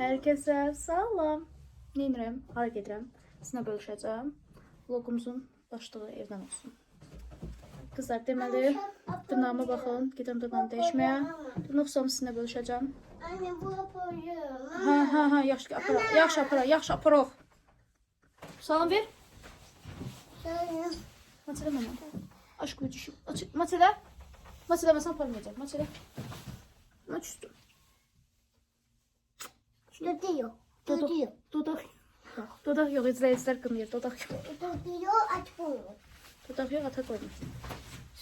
Herkese salam. Neynirəm? Hara gedirəm? Sizinlə bölüşəcəm. Vlogumuzun başlığı evdən olsun. Kızlar, deməli, dırnağıma baxın. Gedirəm dırnağımı dəyişməyə. Dırnaq ustamı sizinlə bölüşəcəm. Anne bu yapıyorum. Ha, yaxşı aparaq. Salam ver. Matələ mənə. Aşkı düşüm. Matələ. Matələ mən sana aparmayacağım. Matələ. Maç üstü. Dodıyor. Dodaq yox, izləyicilər qınıyır. Dodaq yox. Dodıyor, aç bunu. Dodaq yox, ata qoymur.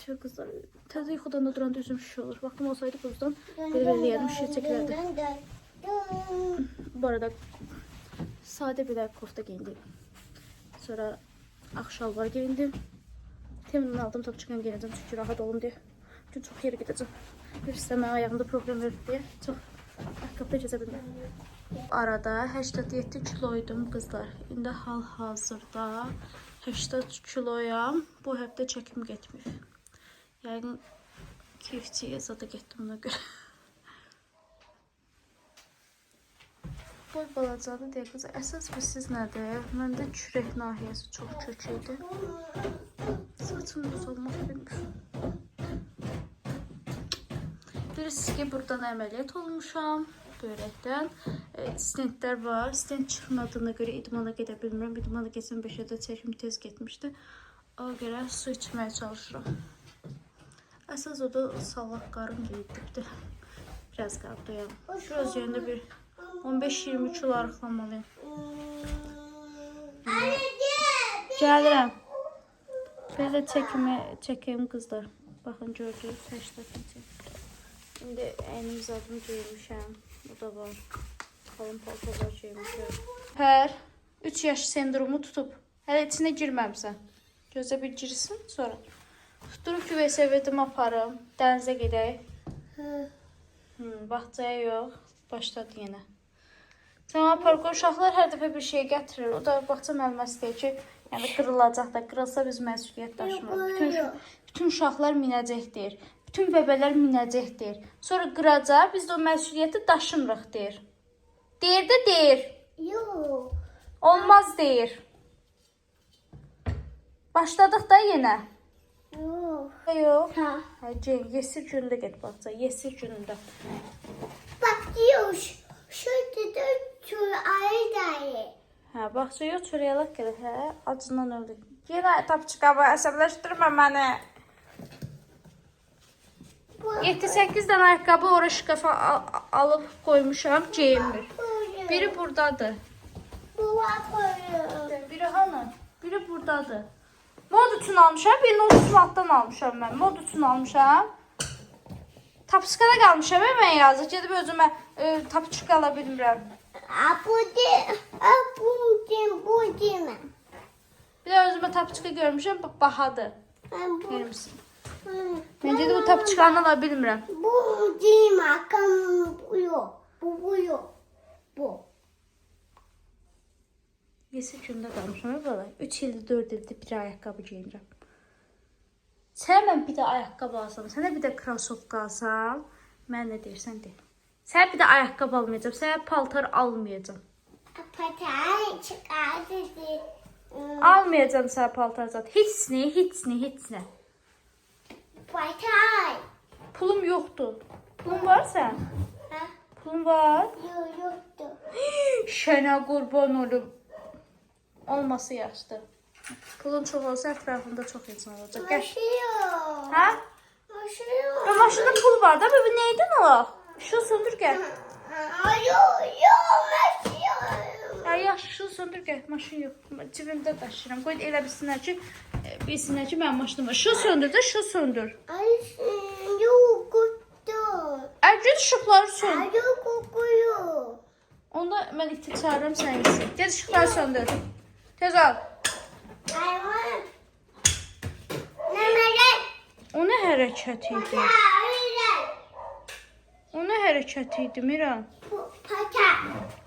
Şey qızlar, təzə yuxudan da duranda üzüm şiş olur. Vaxtım olsaydı buzdan belə şiş çəkilərdi. Bu arada sadə bir kofta giyindim. Sonra ağ şalvar giyindim. Temindən aldım, top çıxan giyinəcəm çünki rahat olum deyə. Bugün çox yeri gedəcəm. Bir istəmə ayağımda problem verir deyə çox ayaqqabıda gəzə bilmirəm. Arada 87 kiloydum qızlar. İndi hal-hazırda 80 kiloyam. Bu həftə çəkim getmir. Yəni keyfçiyə zada getdim ona görə. Boy balacadır deyə qızlar. Əsas bilsiz nədir? Məndə kürək nahiyəsi çox kök idi. Saçım uzalmaq bilmirəm. Bilirsiniz ki, buradan əməliyyat olmuşam. Börəkdən. Stentlər var. Stent çıxmadığına görə idmana gedə bilmirəm. İdmana geçən 5-də çəkim tez getmişdi. O görə su içməyə çalışıram. Əsas o da salaq qarın geyibdir. Biraz qabdayam. Şu öz yerində bir 15-20 kilo arıqlamalıyım. Gəlirəm. Belə çəkeyim qızlar. Baxın, gördünüz. 80 çəkim. İndi əynim zadım geymişəm. Bu da var. Qalın paltolar geymişəm. Hər 3 yaş sendromu tutub. Hələ içinə girməmsən. Gözə bir girsin sonra. Tutduruq ki, VSV-dim aparım. Dənizə gedək. Bağçaya yox. Başladı yenə. Cəmal parka uşaqlar hər dəfə bir şey gətirir. O da bağça müəlliməsi deyir ki, yəni qırılacaq da. Qırılsa biz məsuliyyət daşımırıq. Bütün uşaqlar minəcək deyir. Bütün bəbələr minəcək deyir. Sonra qıracaq, biz də o məsuliyyəti daşımırıq deyir. Deyir də deyir. Yok. Olmaz deyir. Başladıq da yenə. Yok. Yox. Ha. Yesir günündə get baxca. Yesir günündə. Bak diyor. Şurada da ayı dayı. Hə, baxca yox, çörəyələk gəlir. Hə, acından öldü. Yenə tapçıqabı əsəbləşdirmə məni. 7-8 dənə ayaqqabı ora şkafa alıb qoymuşam, geyinmir. Biri buradadır. Bu yapıyorum. Biri hanı? Biri buradadır. Mod üçün almışam, birini 30 manatdan almışam mən. Mod üçün almışam. Tapçıqada qalmışam, mən yazıq. Gedib özümə tapçıq ala bilmirəm. Bu değil. Bir də özümə tapçıqı görmüşəm, bahadır. Verir misin? Mən gedib bu tapçıqanı ala bilmirəm. Bu değil makam bu yok. Bu yok. Bu. Yesi gündə qalmışam, bala. 3 ildir, 4 ildir bir ayaqqabı geyinirəm. Sənə mən bir də ayaqqabı alsam, sənə bir də krasovka alsam, mən nə deyirsən de. Sənə bir də ayaqqabı almayacam, sənə paltar almayacam. Patay çıkardı. Almayacam sənə paltar zat. Heç nə. Patay. Pulum yoxdur. Pulun var sən? Ha? Pulun var? Yoktu. Şənə qurban olum. Olması yaxşıdır. Pulun çox olsa ətrafında çox insan olacaq. Gəl. Maşıyor. Hə? Maşıyor. Ya maşında pul var da, bu neydən alaq? Şu söndür gəl. Yok, maşıyor. Ya yaxşı, şu söndür gəl. Maşın yox. Cibimdə daşıyıram. Qoy elə bilsinlər ki, mənim maşınım var. Şu söndür də, şu söndür. Ay, yoktu. Gül ışıqları söndür. Ay, kokuyor. Onda mən iti çağırıram sən yesin. Gel ışıqları söndür. Tez al. Hayvan. Nemeler. O nə hərəkət idi? Hayvan. O nə hərəkət idi, Miran? Pata.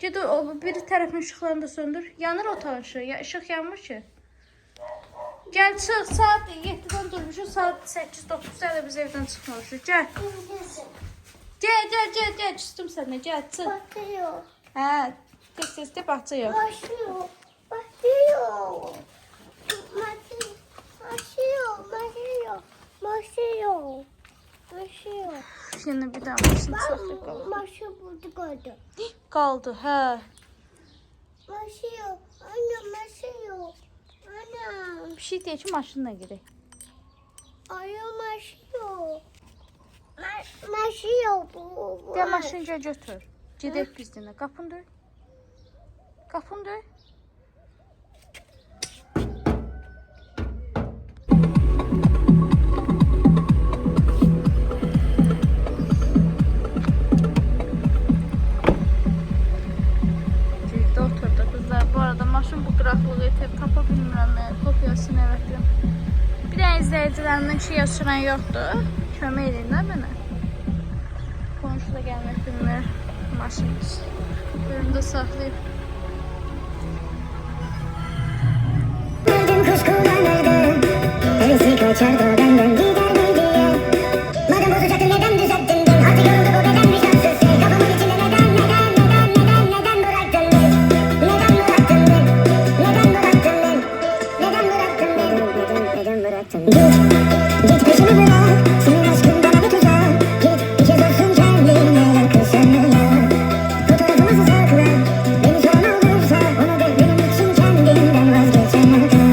Ged o bir tərəfin ışıqlarını da söndür. Yanır otağın ışığı. Ya ışıq yanmır ki. Gəl çıx, saat 7-dən durmuşuq, saat 8-9-da hələ biz evdən çıxmamışıq. Gəl. Gəl, küstüm sənə, gəl, çıx. Bakıyor. Hə, tez-tez de bağça yox. Başlıyor. Başlıyor. Başlıyor. Başlıyor. Başlıyor. Başlıyor. Şimdi bir daha maşın saxlayıb qalır. Başı burada kaldı. Qaldı, hə. Başlıyor. Anne başlıyor. Anne. Bir şey deyək ki, maşınla girək. Ayı başlıyor. Başlıyor bu. Gəl maşınca götür. Gedək biz dinlə. Qapını döy. Qapını döy. Girdi oturdu kızlar. Bu arada maşın bu qıraqlığı itib tapa bilmirəm. Kopyasını əvətləm. Bir də izləyicilərimin ki, yaşıran yoxdur. Kömək edin də mənə. Qonşu da gəlmək bilmir. Maşınımız. Bölümdə saxlayıb. Gördüm kuşkulanırdım. Hevesi kaçardı benden gider mi diye. Madem bozacaktın neden düzelttin din. Artık yoruldu bu beden vicdansız şey. Kafamın içinde neden bıraktın beni. Neden bıraktın beni. Git peşimi bırak. Senin aşkın bana bir tuzak. Git bir kez olsun kendine yakışanına. Fotoğrafımızı sakla. Beni soran olursa ona de benim için kendinden vazgeçene kadar.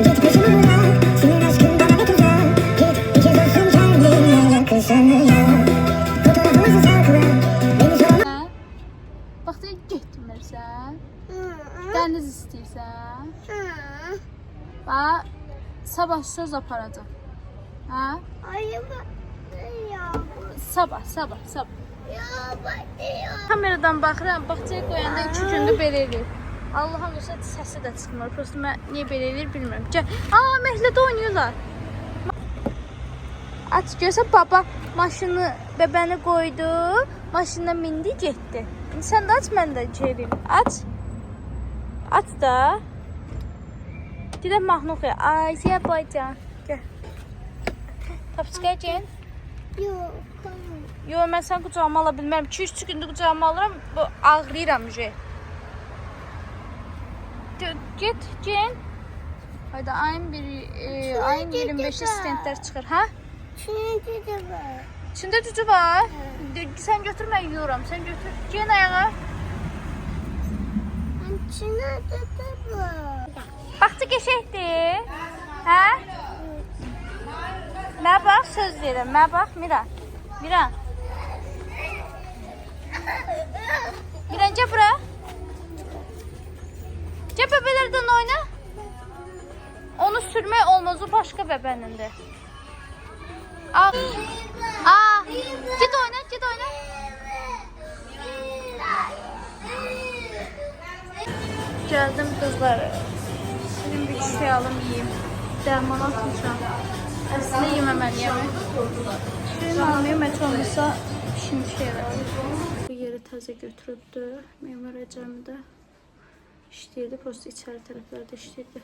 Git peşimi bırak. Senin aşkın bana bir tuzak. Git bir kez olsun kendine yakışanına. Fotoğrafımızı sakla. Beni soran Hə? Baxsa getmirsən. Dəniz istəyirsən. Bax, sabah söz aparacaq. Hə? Ayı başlıyor. Sabah. Ya başlıyor. Kameradan baxıram, bağçaya qoyanda 2 gündür belə eləyir. Allah'ım olsa səsi də çıxmır. Prosta mən niyə belə eləyir bilmirəm. Gəl. Məhəllədə oynayırlar. Aç görsən baba maşını bəbəni qoydu. Maşına mindi getdi. İndi sən də aç, mən də gedim. Aç. Aç da. Gedək mahnı oxuyaq. Azərbaycan. Gəl. Tapçıqaya gəl. Yok. Tamam. Yo, mən sən qucağıma ala bilmərəm. 2-3 gündür qucağıma alıram. Bu ağrıyıram ücə. Get, gen. Hayda ayın 25'i stentlər çıxır, hə? Şimdi de var. İçində cücü var. Sən götür, mən yiyorum. Sən götür. Gen ayağa. Şimdi de var. Baxdı geçəkdir. Hə? Nə bax, söz verirəm. Nə bax, Mira. Mira. Miran, gəl bura. Gəl bəbələrdən oyna. Onu sürmək olmaz, o başqa bəbənindir. Git oyna, git oyna. Geldim kızlar. Şimdi bir şey alım yiyeyim. Derman atmışam. Aslında yeməməliyəm. Şirin almayayım, heç olmasa şimdi şeyler. Bu yeri təzə götürübdü. Memur Əcəmidə işləyirdi. Prosta içəri tərəflərdə işləyirdi.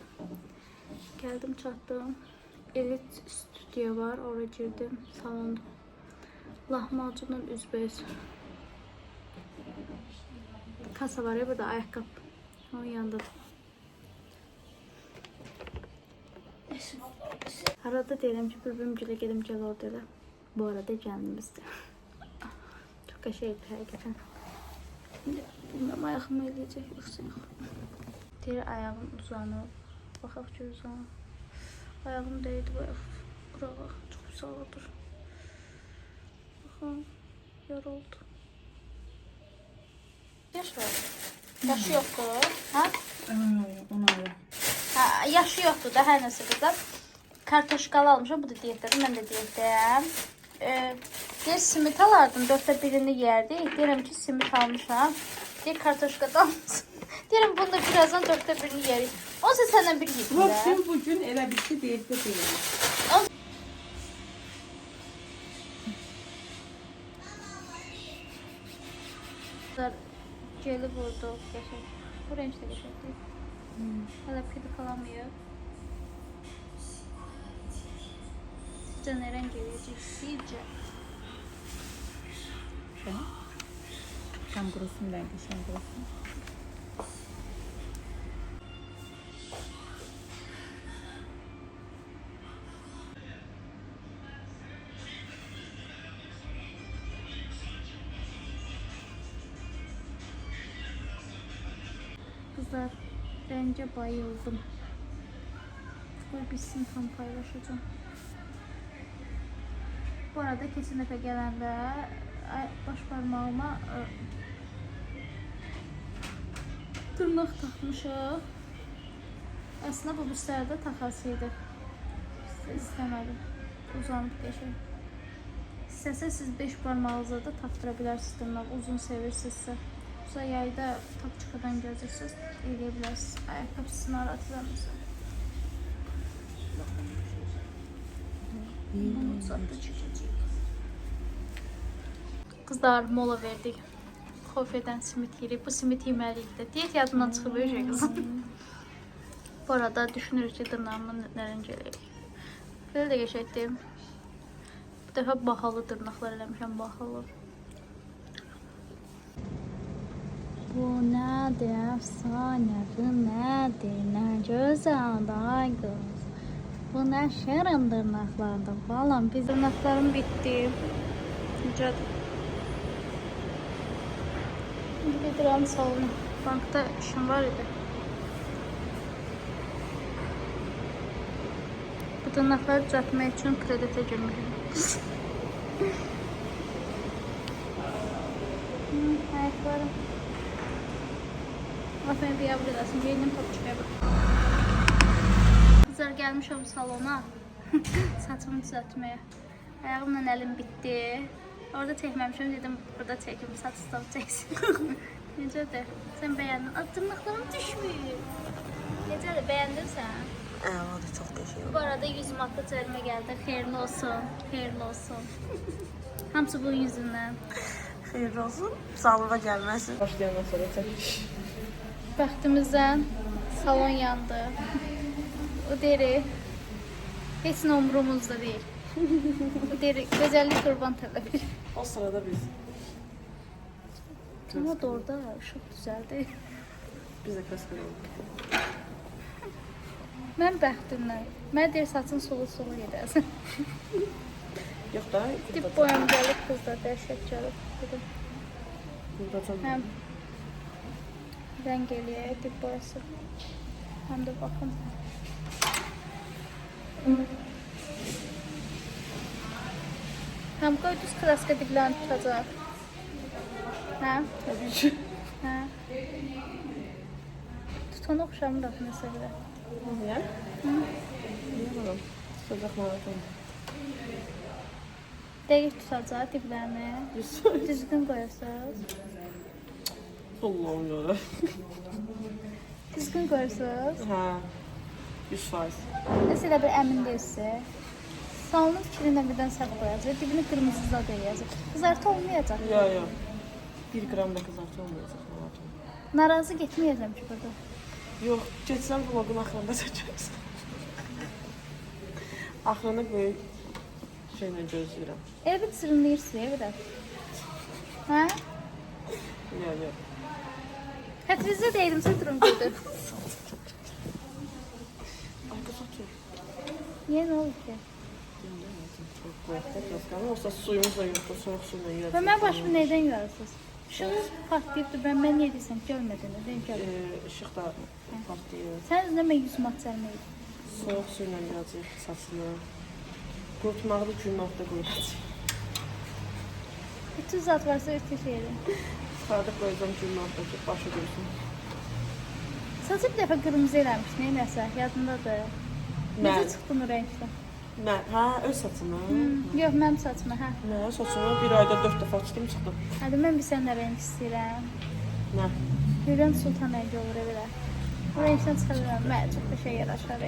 Geldim, çatdım. Elit stüdyo var. Oraya girdim. Salonda. Lahmacunun üzbəyiz. Kasa var ya, burada ayakkabı. Onun yanında. Arada deyirəm ki, bülbülümcülə gedim, gəl orada elə. Bu arada gəldimizdir. Çok qəşəngdir həqiqətən. Bilməm, ayağımı eləyəcək, yoxsa yox. Deyir, ayağım uzanıb. Baxaq ki, uzanıb. Ayağım değdi bu ayaq. Qurağa çox sağladır. Baxın, yoruldu. Yaş var. Yaşı yoxdur, hə? Yaşı yoxdur da, hər nəsə qızlar. Kartoşkalı almışam, bu da diyetlədim, mən də diyetdəyəm. Deyir, simit alardım, 4'te 1'ini yerdik. Deyirəm ki, simit almışam. Deyir, kartoşka da almışam. Deyirəm, bunu da birazdan 4'te 1'ini yerik. Onsa səndən bir yedim də. Sen bugün elə bir şey diyette değilim. Geli vurdu, geçək. Bu renk də geçək deyil. Hələ pidi qalamayıb. Sizcə nə rəng eləyəcək? Sizcə? Tam qurusun, rəngi şən qurusun. Kızlar, bence bayıldım. Qoy bitsin, tam paylaşacağım. Bu arada keçən dəfə gələndə baş parmağıma tırnaq taxmışıq. Əslində bu üstlərdə taxasıydı. İstəmədim. Uzanıb qəşəng. İstəsəz siz 5 parmağınıza da taxtıra bilərsiniz tırnaq, uzun sevirsinizsə. Yoxsa yayda tapçıqadan gözlərsiniz, eləyə bilərsiniz. Ayaqqabı sizin aratılarınızı. Bunu uzatda çəkəcəyik. Kızlar, mola verdik. Kofeden simit yedik. Bu simit yeməliyik də. Diyet yadından çıxıb öyrək qızım. Bu arada düşünürük ki, dırnağımı nərəncə eləyik. Belə də geçəkdim. Bu dəfə bahalı dırnaqlar eləmişəm, bahalı. Bu nədir, əfsanə, bu nədir, nə gözəl day qız. Bu nə şirin dırnaqlardır, balam. Biz dırnaqlarım bitdi. Necədir? Şimdi gedirəm salona. Bankda işim var idi. Bu dırnaqları düzəltmək üçün kreditə girmişəm. Ayaqlarım. Aferin bir yavru edəsin. Yenim topçuya bak. Kızlar, gəlmişəm salona. Saçımı düzəltməyə. Ayağımla əlim bitdi. Orada çəkməmişəm, dedim burada çəkim, saç stop çəksin. Necədir? Sən bəyəndin. Dırnaqlarım düşmür. Necədir, bəyəndin sən? Vallahi çok teşekkür Bu arada 100 manatda cərimə gəldi. Xeyirli olsun, xeyirli olsun. Hamısı bunun yüzündən. Xeyirli olsun. Salona gelmesin. Başlayandan sonra çekiş. Bəxtimizdən salon yandı. O deri heç nə umurumuzda deyil. O deri gözəllik qurban tələb. O sırada biz. Ama da orada ışıq düzəldi. Biz de kaskı olduk. Mən bəxtimdən. Mən deyir saçın solu gedəsən. Yok da. Dip boyam gəlib qızlar, dəhşət gəlib. Dedim. Burada tam. Həm rəng eləyək dip boyası. Həm də baxın. Həm qoy düz kraska diblərini tutacaq. Hə? Tabii ki. Hə? Tutana oxşamıraq nəsə görə. Niye? Bilmiyorum. Sıcak maraton. Dəqiq tutacaq diblərini. Düzgün qoyasınız. Allah'ım ya. Düzgün qoyasınız. Ha. 100%. Mesela bir əmin deyilsə, salonun fikrinə birdən səhv qoyacaq, dibini qırmızı zad eləyəcək. Qızartı olmayacaq. Ya. 1 gram da kızartı olmayacak maraton. Narazı getməyəcəm ki burada. Yok. Geçsem vlogun axırında çəkərsən. Axırını böyük şeylə gözləyirəm. Elə bir sırınlayırsın ya biraz. Hə? Ya. Xətrinizə deyirəm, durun gördür. Arka satıyor. Niyə, nə oldu ki? Çok kuvvetli biraz. Olsa suyumuz da yoktu. Soğuk suyla yiyoruz. Və mən başımı neydən yarırsınız? Işığınız partlayıbdır, mən niyə deysəm, görmədin, deyim görmədin. Işıq da patlıyor. Sən özünə mən 100 mat cərməyim. Soğuk suyla birazcık saçını. Kurutmağı da günün altında koyacağız. Bütün zat varsa ütü şeydir. Çıxardıq koyacağım günün altında ki başı görsün. Saçı bir dəfə qırmızı eləmiş, neynəsə, yadındadır. Necə çıxdın o rəngdə? Mən, hə, öz saçımı. Yox, mənim saçımı, hə. Nə, saçımı bir ayda 4 dəfə açdım çıxdım. Hadi mən bir sənə rəng istəyirəm. Nə? Hürrəm Sultan rəngi olur elə. O rəngdən çıxa bilməm, mənə çox bir şey yaraşar.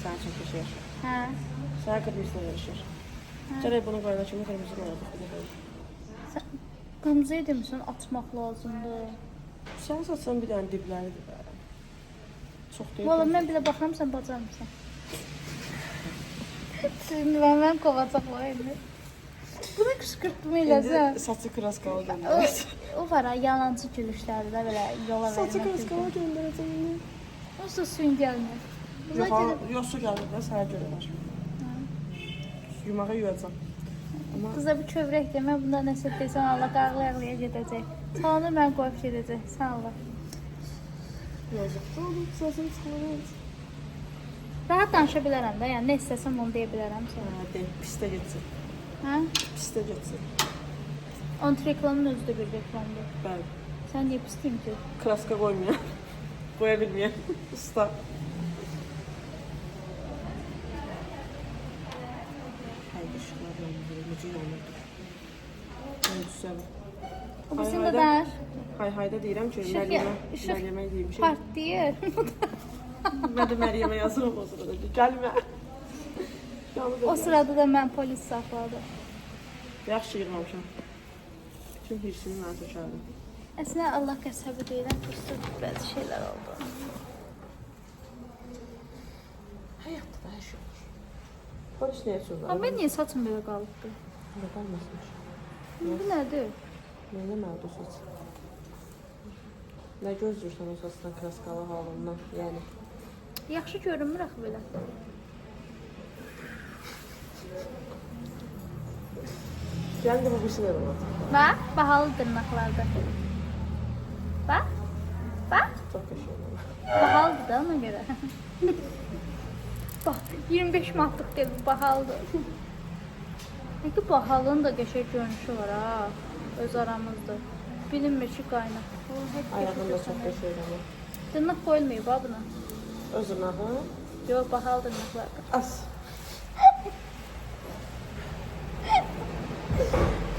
Sənə çox bir şey yaşar. Hə. Sənə qırmızı yarışır. Gərək bunu qoyana kimi qırmızı qoyadıq. Qırmızıyı demişsən, açmaq lazımdır. Sənin saçının bir dənə dibləridir bə. Çox deyil. Valla mən belə baxıram, sən bacarmısan. Şimdi mən qovacaq var indi. Bunu qışqırtma eləsən. İndi saçı kraskalı göndərəcək. O var ha, yalancı gülüşləri də belə yola Saçı vermək. kraskalı göndərəcək. Olsa suyun gəlmir. Yox, su gəlir də, səhər görürlər. Yumağa yuyacam. Qıza bir kövrək demə, bunda nəsə desən Allah qarğıya gedəcək. Salonu mən qoyub gedəcək. Sən Allah. Yuyacaq. Oğlum, saçını çıxarır. Rahat danışa bilərəm də, yəni nə istəsəm onu deyə bilərəm sənə. Hə, deyim, pistə getsin. Hə? Pistə getsin. On reklamın özü də bir reklamdır. Bəli. Sən niyə pis deyim ki? Kraska qoymayan. Qoya bilməyən. Usta. Haydi şunlar yanılır. Necə yanılır. Nə düşsəm. O bizim də dər. Hay-hayda deyirəm ki, Məryəmə deyim şey. Partlayır. Mən də Məryəmə yazıram o sırada ki, gəlmə. O sırada da mən polis saxladım. Yaxşı yığmamışam. Bütün hirsini mən tökərdim. Əslində Allah qəsəbi deyirəm, prosta bəzi şeylər oldu. Həyatda da hər şey olur. Polis niyə çıxır? Amma niyə saçım belə qalıbdı? Nə qalmasın? Bu nədir? Nə məlumat o saç? Nə gözləyirsən o saçdan kraskalı halından? Yəni Yaxşı görünmür axı belə. gəlin də bu birisi də var. Bax, bahalı dırnaqlardır. Bax, bax, Çox qəşəng. bahalıdır da ona görə. Bax, 25 manatlıq deyil, bu bahalıdır. Peki bahalının da qəşəng görünüşü var ha, öz aramızda. Bilinmir ki qaynaq. Ayağın da çox qəşəng ama. Dırnaq qoyulmayıb ha buna. Öz dırnağı Yox, bahalı dırnaqlardır. az.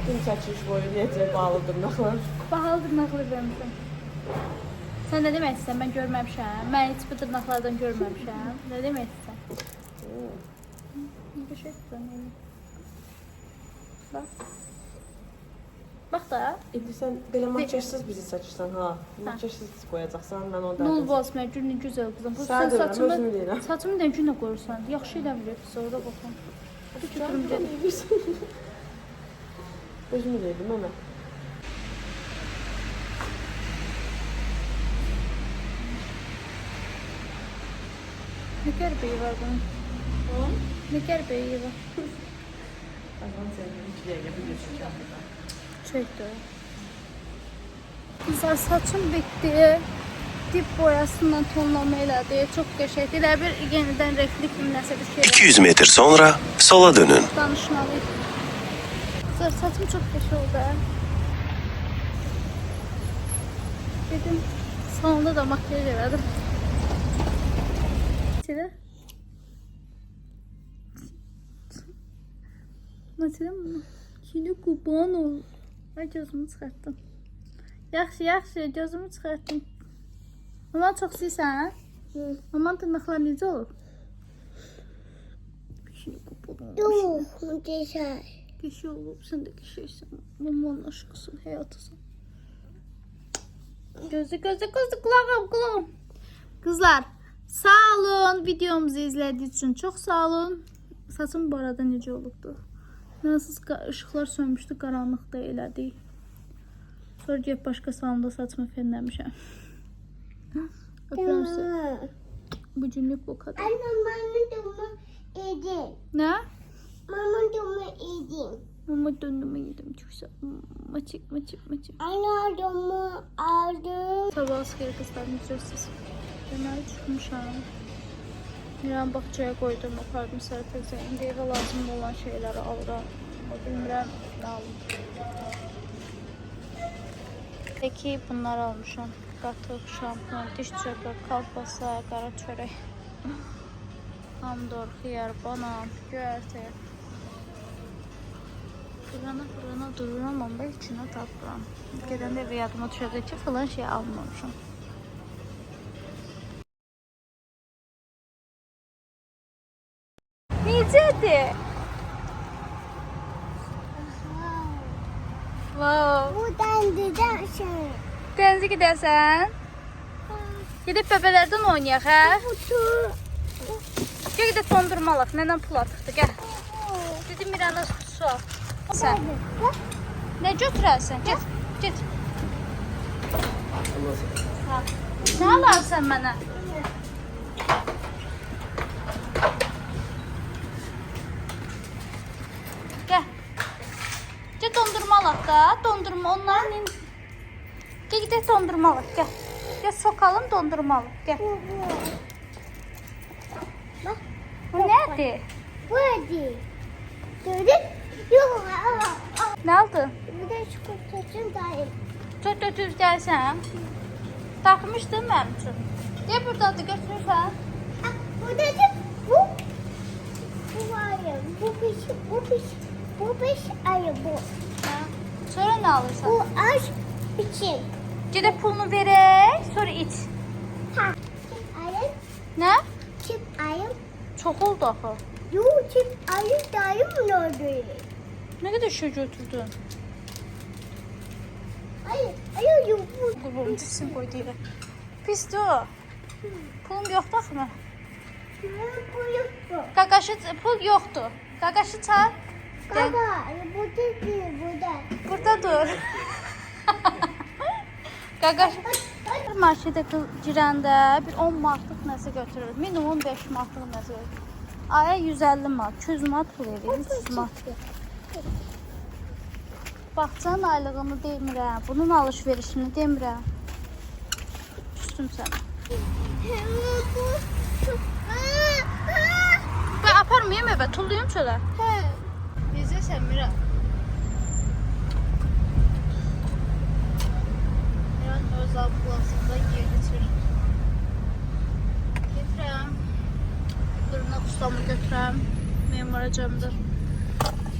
Bütün çəkiliş boyu necə bağlı dırnaqlar. Bahalı dırnaqlı vermişəm. Sən nə demək istəyirsən? Mən görməmişəm. Mən heç bu dırnaqlardan görməmişəm. Nə demək istəyirsən? Bir şey tutmayayım. Bax. Bax da. İndi sən belə makyajsız bizi çəkirsən ha. Makyajsız qoyacaqsan, mən onu Nul da. boz mən günü gözəl qızım. Bu Sən sən deyirəm, özünü deyirəm. saçımı da günə qoyursan. Yaxşı eləmir sonra baxın. Bu götürüm gedir. Özümü deyirdim ana. Ne qərbəyi var bunun? Ne qərbəyi var? Azman sevdim, 2 dəqiqə bir geçəcəm burada. Çəkdir. Güzel saçım bitti. Dip boyasından tonlama elədi. Çox qəşəngdir. Elə bir yenidən renkli kimi nəsə bir şey. 200 metr sonra sola dönün. Danışmalıyıq. Güzel saçım çox qəşəng oldu. Dedim salonda da makyaj elədim. Çilə. Mesela yine kurban ol. Ay gözümü çıxartdım. Yaxşı, yaxşı, gözümü çıxartdım. Maman çox istəyirsən? Maman tırnaqlar necə olur? Şimdi kurban ol. Yok, güzel. Kişi olup sen de kişiysen. Mamanın aşkısın, hayatısın. Gözlü, kulağım. Kızlar, sağ olun. Videomuzu izlediğiniz için çok sağ olun. Saçım bu arada necə olubdu? Nasıl ışıqlar sönmüşdü, qaranlıqda elədik. Sonra gəlib başqa salonda saçımı fenləmişəm. Öpürəm sizi. Bugünlük bu kadar. Anne, mama dumu yedim. Nə? Mama dumu yedim. Mama döndümü yedim. Çok güzel. Maçık. Anne dumu aldım. Sabah askeri kızlar necəsiz? Deməli çıxmışam. İran bağçaya qoydum, apardım sərtəzə. İndi evə lazım olan şeyləri alıram. Bilmirəm, nə alım. Peki bunlar almışam. Qatıq, şampun, diş çöpü, kalpasa, qara çörək. Pomidor, xiyar, banan, göyərti. Fırana dururam, amma içinə tapıram. Gedəndə evə yadıma düşəcək ki, falan şey almamışam. Necədir? Wow. Buradan gidersen. Dənizə gedərsən? Gedib bəbələrdən oynayaq, hə? Gəl gedək dondurma alaq, nənəm pul atıqdı, gəl. Dedim Mirana su al. Sen. Ne götürərsən? Get, get. Ha. Ne alarsan mənə? Gel. Gel dondurma alaq da. Dondurma onların... Gel gidelim dondurma alaq. Gel. Gel sokalım dondurma alaq. Gel. Bu nədir? Bu hadi. Gördün? Yok. Ne aldın? Bu da çikolatasın dayı. Çok götür gəlsən. Takmışdın mənim üçün. Gel buradadır götürürsən. Bu da bu. Bu ayı. Bu beş ayı bu. Ha. Sonra ne alırsan? Bu aş için. Gedək pulunu verək, sonra iç. Ha. Çift ayı. Ne? Çift ayı. Çok oldu axı. Yok çift ayı dayım ne oldu? Ne kadar şey götürdün? Ayı yok bu. Qurbanın cisim qoy deyirəm. Pisdir o. Pulum yoxdur axı mən. Bu yok bu. Qaqaşı, pul yoxdur. Qaqaşı çağır. Gəl. Baba bu değil burada. Burada dur. Qaqaşı. Marketə girəndə bir 10 manatlıq nəsə götürür. Minimum 5 manatlıq nəsə götürür. Aya 150 manat, 200 manat pul verir, 300 manat. Baxçanın aylığını demirəm, bunun alış-verişini demirəm. Küstüm sənə. Ben aparmayayım eve, tulluyum çölə. Bizə sən Mira. Yani öz ablasında yer götür. Getirəm. Dırnaq ustamı götürəm. Memaracamdır.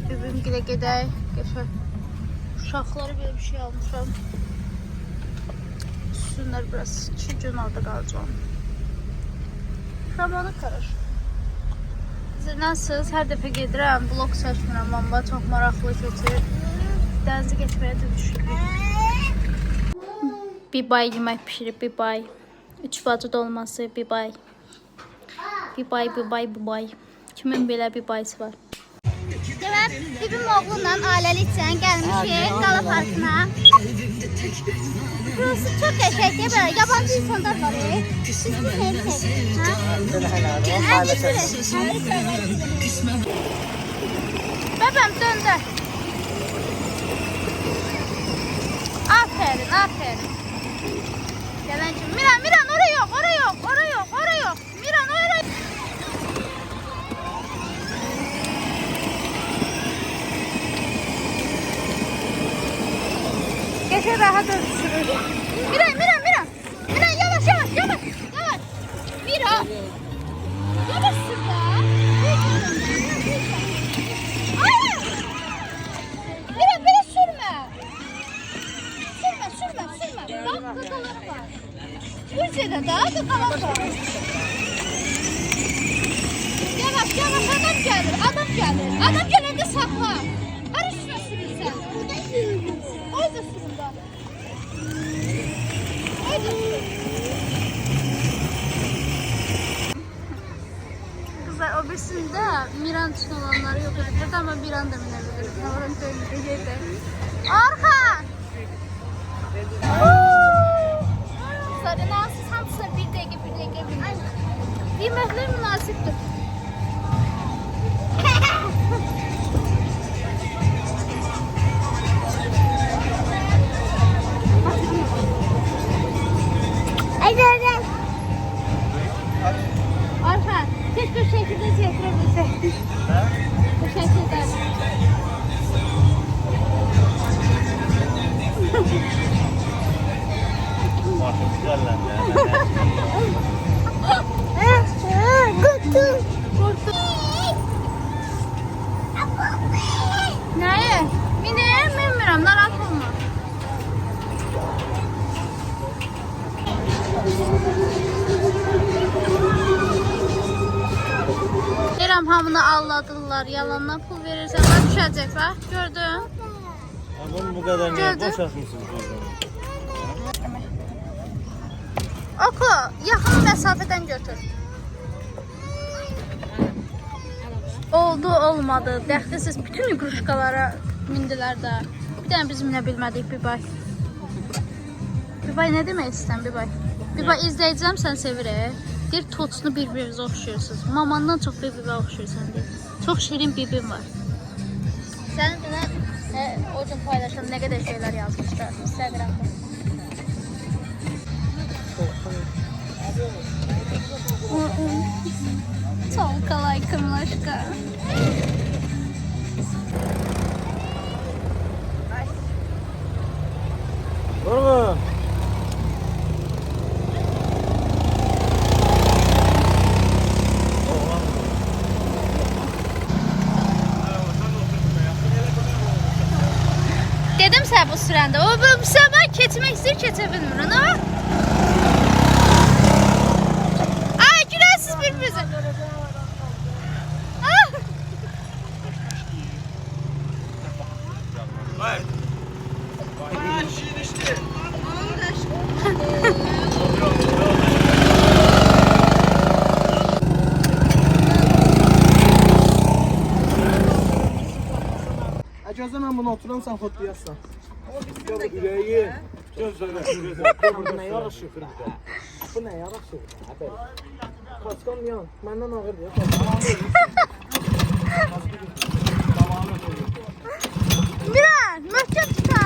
Bugün gilə gedək. Geçək. Uşaqlara belə bir şey almışam. Üstünlər biraz 2 gün orada qalacağım. Şamanı qarır. Nasılsınız? Hər dəfə gedirəm. Vlog çəkmirəm amma çox maraqlı keçir. Dənizə getməyə də düşünürəm. Bibay yemək pişirib bibay. 3 bacı dolması bibay. Bibay, bibay, bibay. Kimin belə bibaysı var? Demək, bibim oğlunla ailəli üçün gəlmişik Qala Parkına. Burası çox qəşəngdir, belə yabancı insanlar var. Siz bilirsiniz, ha? Bəbəm döndü. Aferin, aferin. Gələncim, Miran, Miran, oraya yok, oraya yok, oraya yok, oraya yok. Miran, oraya. Geçe rahat ölçülür. Miran, Miran, Miran. Miran yavaş, yavaş, yavaş, yavaş. Miran. Yavaş sür be. Hayır. Miran beni sürme. Sürme, sürme, sürme. Bak kakaları var. Türkiye'de daha kakalar var. Yavaş, yavaş adam gelir, adam gelir. Adam gelende sakla. Her üstüne sürürsen. O da sürün bak. O da sürün. Kızlar o birisinde Miran için olanları yok edildi ama Miran da binebilir. Havarın köyünde yedi. Arka! Kızlar nasıl hamsına bir dakika biner. Yemekler münasiptir. Arka, tek bir şekilde getirebilsek. Bu şekilde. Neye? Mine, bilmiyorum, narahat olma. Deyirəm hamını alladırlar, yalandan pul verirsən, bak düşəcək bak, gördün? Bunu bu kadar niye Gördün? boşaltmışsınız? Oku, yaxın məsafədən götür. Oldu, olmadı, dəxli siz bütün iqruşkalara mindilər də. Bir dənə biz minə bilmədik Bibay. Bibay nə demək istəyirsən Bibay? Bibay izləyicəm sən sevir. Deyir toçunu bir-birinizə oxşayırsınız. Mamandan çox bir-birinizə oxşayırsan deyir. Çox şirin bibim var. Sənin dünən o gün paylaşan nə qədər şeylər yazmışlar Instagramda. Толка лайка, милашка. Vurgun. Dedim sən bu sürəndə, o bu səbah keçmək istəyir, keçə bilmir, ha? Ay, güləsiz bir-birinizə. Gözlə mən bunu oturam, sən xotlayarsan. Yox, ürəyi. Gözlə. Bu nə yaraşır xırda? Bu nə yaraşır? Kaçqan yan, məndən ağır deyək. Miran, möhkəm tuta.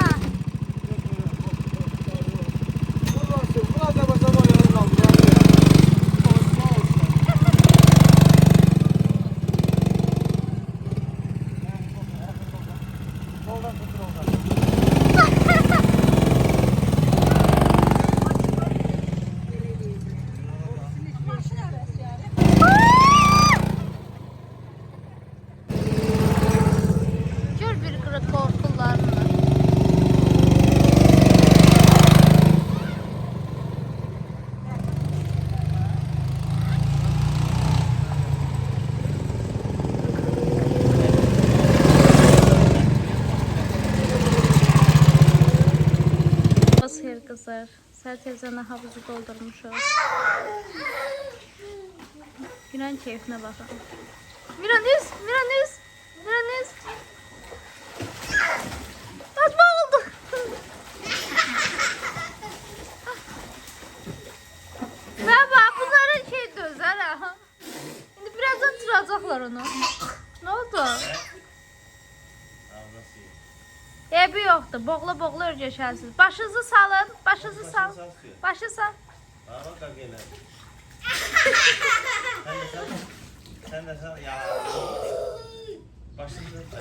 Gör bir qırıq qorxularını. Xeyr qızlar, səhər tezdən havuzu doldurmuşuq. Günün keyfinə baxın. Miran üz, Miran üz, Miran üz. Atma oldu. Ben bak bunların şey dözer ha. Şimdi birazdan tıracaklar onu. Ne oldu? Ebi yoktu. Boğla boğla örgəşərsiniz. Başınızı salın. Başınızı sal. Başı sal. Sen de sen ya. Başını da.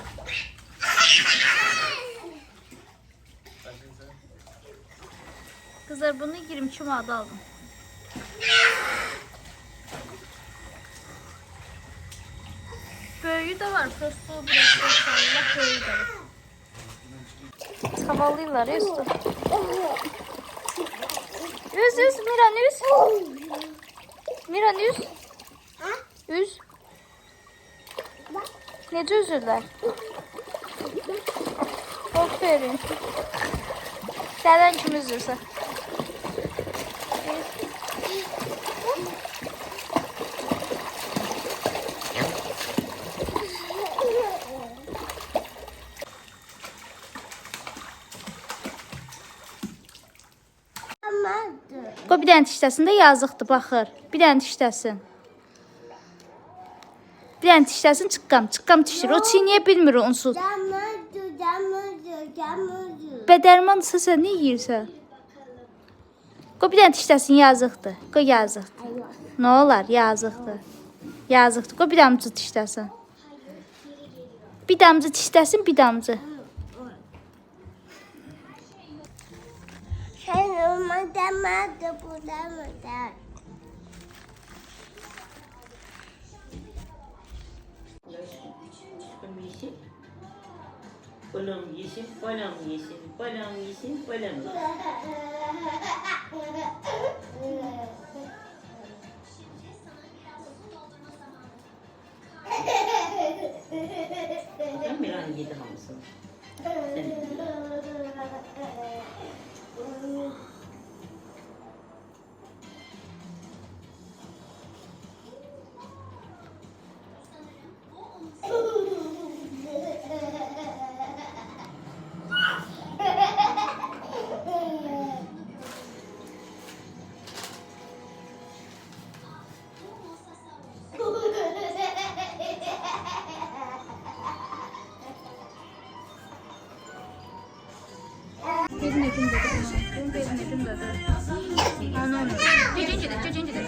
Kızlar bunu 22 manata aldım. Böyüğü de var. Prosto biraz Allah böyüğü de var. Havalıylar ya üstü. Üz Miran üz. Miran üz. Üz. Necə üzürlər? Aferin. Sədən kim üzürsə? Qoy bir dənə dişdəsində yazıqdır, baxır. Bir dənə dişdəsin. Bir dənə dişdəsin, çıqqam dişdir. O çiğniyə bilmir onsuz. Bədərmandırsa sən nə yeyirsən? Qoy bir dənə dişdəsin, yazıqdır. Qoy yazıqdır. Nə olar, yazıqdır. Yazıqdır. Qoy bir damcı dişdəsin. Bir damcı dişdəsin, bir damcı. Sen olmadan bulamadan. Balon yesin, balon yesin, balon yesin, balon yesin. Ben Miran yedi hamısını. Sen Onu. Cecincidir.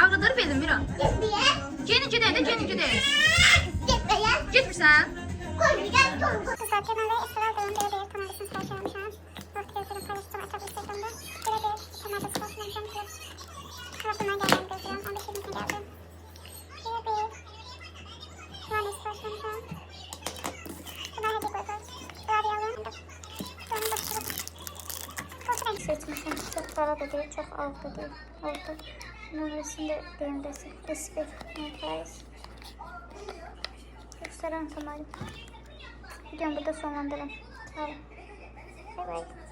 Ağrıdır belim Mira. Geninki de. Gitmirsən? Kızlar Kemal Bey Esra Alday'ın bir tanrısını karşılamışlar. Vakti yazarım paylaştım açıp Instagram'da. Bir Kemal'de sportlamışım ki. Tarafından geldiğini gözlüyorum. 15 Eylül'de geldim. Bir Kemal'de sportlamışım. Kemal hediye koyuyoruz. Radyalım. Sonra başladık. Seçmişim. Çok para da değil, çok alt da değil. Orta. Numarasında benimdesi. Eski. Nefes. Gösteren Kemal'im. Videomu burada sonlandırın. Sağ olun. Bye bye.